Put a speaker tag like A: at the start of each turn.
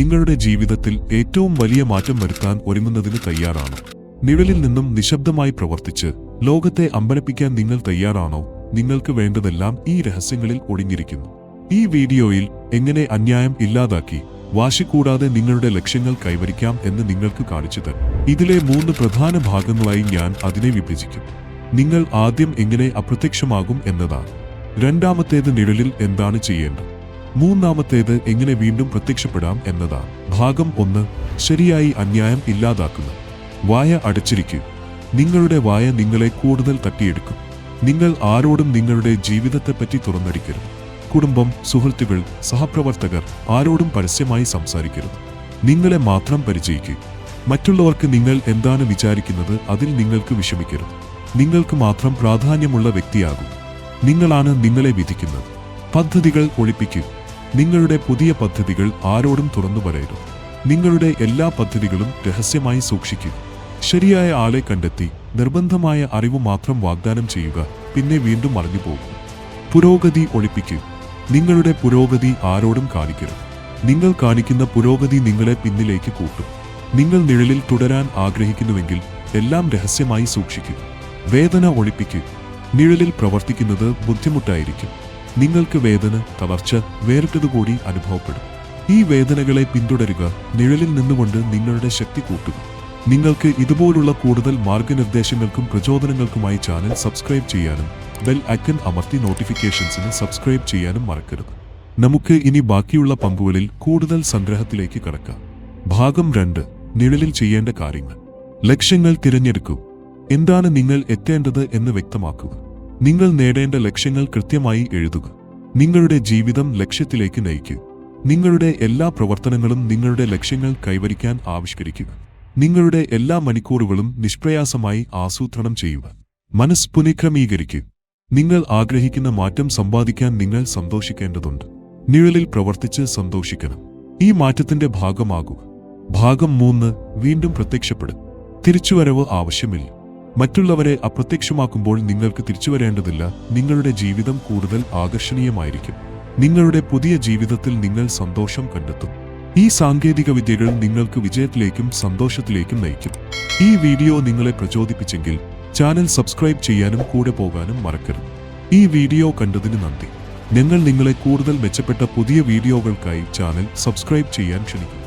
A: നിങ്ങളുടെ ജീവിതത്തിൽ ഏറ്റവും വലിയ മാറ്റം വരുത്താൻ ഒരുങ്ങുന്നതിന് തയ്യാറാണോ? നിഴലിൽ നിന്നും നിശബ്ദമായി പ്രവർത്തിച്ച് ലോകത്തെ അമ്പരപ്പിക്കാൻ നിങ്ങൾ തയ്യാറാണോ? നിങ്ങൾക്ക് വേണ്ടതെല്ലാം ഈ രഹസ്യങ്ങളിൽ ഒളിഞ്ഞിരിക്കുന്നു. ഈ വീഡിയോയിൽ എങ്ങനെ അന്യായം ഇല്ലാതാക്കി വാശിക്കൂടാതെ നിങ്ങളുടെ ലക്ഷ്യങ്ങൾ കൈവരിക്കാം എന്ന് നിങ്ങൾക്ക് കാണിച്ചു തരാം. ഇതിലെ 3 പ്രധാന ഭാഗങ്ങളായി ഞാൻ അതിനെ വിഭജിക്കും. നിങ്ങൾ ആദ്യം എങ്ങനെ അപ്രത്യക്ഷമാകും എന്നതാണ്. രണ്ടാമത്തേത് നിഴലിൽ എന്താണ് ചെയ്യേണ്ടത്. മൂന്നാമത്തേത് എങ്ങനെ വീണ്ടും പ്രത്യക്ഷപ്പെടാം എന്നതാണ്. ഭാഗം 1. ശരിയായി അന്യായം ഇല്ലാതാക്കുക. വായ അടച്ചിരിക്കുക. നിങ്ങളുടെ വായ നിങ്ങളെ കൂടുതൽ തട്ടിയെടുക്കും. നിങ്ങൾ ആരോടും നിങ്ങളുടെ ജീവിതത്തെപ്പറ്റി തുറന്നടിക്കരുത്. കുടുംബം, സുഹൃത്തുക്കൾ, സഹപ്രവർത്തകർ ആരോടും പരസ്യമായി സംസാരിക്കരുത്. നിങ്ങളെ മാത്രം പരിചയിക്കുക. മറ്റുള്ളവർക്ക് നിങ്ങൾ എന്താണ് വിചാരിക്കുന്നത് അതിൽ നിങ്ങൾക്ക് വിഷമിക്കരുത്. നിങ്ങൾക്ക് മാത്രം പ്രാധാന്യമുള്ള വ്യക്തിയാകും. നിങ്ങളാണ് നിങ്ങളെ വിധിക്കുന്നത്. പദ്ധതികൾ ഒളിപ്പിക്കുക. നിങ്ങളുടെ പുതിയ പദ്ധതികൾ ആരോടും തുറന്നു പറയരുത്. നിങ്ങളുടെ എല്ലാ പദ്ധതികളും രഹസ്യമായി സൂക്ഷിക്കുക. ശരിയായ ആളെ കണ്ടെത്തി നിർബന്ധമായ അറിവ് മാത്രം വാഗ്ദാനം ചെയ്യുക, പിന്നെ വീണ്ടും മറഞ്ഞുപോകും. പുരോഗതി ഒളിപ്പിക്കുക. നിങ്ങളുടെ പുരോഗതി ആരോടും കാണിക്കരുത്. നിങ്ങൾ കാണിക്കുന്ന പുരോഗതി നിങ്ങളെ പിന്നിലേക്ക് കൂട്ടും. നിങ്ങൾ നിഴലിൽ തുടരാൻ ആഗ്രഹിക്കുന്നുവെങ്കിൽ എല്ലാം രഹസ്യമായി സൂക്ഷിക്കുക. വേദന ഒളിപ്പിക്കുക. നിഴലിൽ പ്രവർത്തിക്കുന്നത് ബുദ്ധിമുട്ടായിരിക്കും. നിങ്ങൾക്ക് വേദന, തളർച്ച, വേറിട്ടതുകൂടി അനുഭവപ്പെടും. ഈ വേദനകളെ പിന്തുടരുക. നിഴലിൽ നിന്നുകൊണ്ട് നിങ്ങളുടെ ശക്തി കൂട്ടുക. നിങ്ങൾക്ക് ഇതുപോലുള്ള കൂടുതൽ മാർഗനിർദ്ദേശങ്ങൾക്കും പ്രചോദനങ്ങൾക്കുമായി ചാനൽ സബ്സ്ക്രൈബ് ചെയ്യാനും ബെൽ ഐക്കൺ അമർത്തി നോട്ടിഫിക്കേഷൻസിന് സബ്സ്ക്രൈബ് ചെയ്യാനും മറക്കരുത്. നമുക്ക് ഇനി ബാക്കിയുള്ള പങ്കുകളിൽ കൂടുതൽ സംഗ്രഹത്തിലേക്ക് കടക്കാം. ഭാഗം 2. നിഴലിൽ ചെയ്യേണ്ട കാര്യങ്ങൾ. ലക്ഷ്യങ്ങൾ തിരഞ്ഞെടുക്കൂ. എന്താണ് നിങ്ങൾ എത്തേണ്ടത് എന്ന് വ്യക്തമാക്കുക. നിങ്ങൾ നേടേണ്ട ലക്ഷ്യങ്ങൾ കൃത്യമായി എഴുതുക. നിങ്ങളുടെ ജീവിതം ലക്ഷ്യത്തിലേക്ക് നയിക്കുക. നിങ്ങളുടെ എല്ലാ പ്രവർത്തനങ്ങളും നിങ്ങളുടെ ലക്ഷ്യങ്ങൾ കൈവരിക്കാൻ ആവിഷ്കരിക്കുക. നിങ്ങളുടെ എല്ലാ മണിക്കൂറുകളും നിഷ്പ്രയാസമായി ആസൂത്രണം ചെയ്യുക. മനസ്സ് പുനഃക്രമീകരിക്കുക. നിങ്ങൾ ആഗ്രഹിക്കുന്ന മാറ്റം സമ്പാദിക്കാൻ നിങ്ങൾ സന്തോഷിക്കേണ്ടതുണ്ട്. നിഴലിൽ പ്രവർത്തിച്ച് സന്തോഷിക്കണം. ഈ മാറ്റത്തിന്റെ ഭാഗമാകുക. ഭാഗം 3. വീണ്ടും പ്രത്യക്ഷപ്പെടുക. തിരിച്ചുവരവ് ആവശ്യമില്ല. മറ്റുള്ളവരെ അപ്രത്യക്ഷമാക്കുമ്പോൾ നിങ്ങൾക്ക് തിരിച്ചുവരേണ്ടതില്ല. നിങ്ങളുടെ ജീവിതം കൂടുതൽ ആകർഷണീയമായിരിക്കും. നിങ്ങളുടെ പുതിയ ജീവിതത്തിൽ നിങ്ങൾ സന്തോഷം കണ്ടെത്തും. ഈ സാങ്കേതിക വിദ്യകൾ നിങ്ങൾക്ക് വിജയത്തിലേക്കും സന്തോഷത്തിലേക്കും നയിക്കും. ഈ വീഡിയോ നിങ്ങളെ പ്രചോദിപ്പിച്ചെങ്കിൽ ചാനൽ സബ്സ്ക്രൈബ് ചെയ്യാനും കൂടെ പോകാനും മറക്കരുത്. ഈ വീഡിയോ കണ്ടതിന് നന്ദി. ഞങ്ങൾ നിങ്ങളെ കൂടുതൽ മെച്ചപ്പെട്ട പുതിയ വീഡിയോകൾക്കായി ചാനൽ സബ്സ്ക്രൈബ് ചെയ്യാൻ ക്ഷണിക്കുന്നു.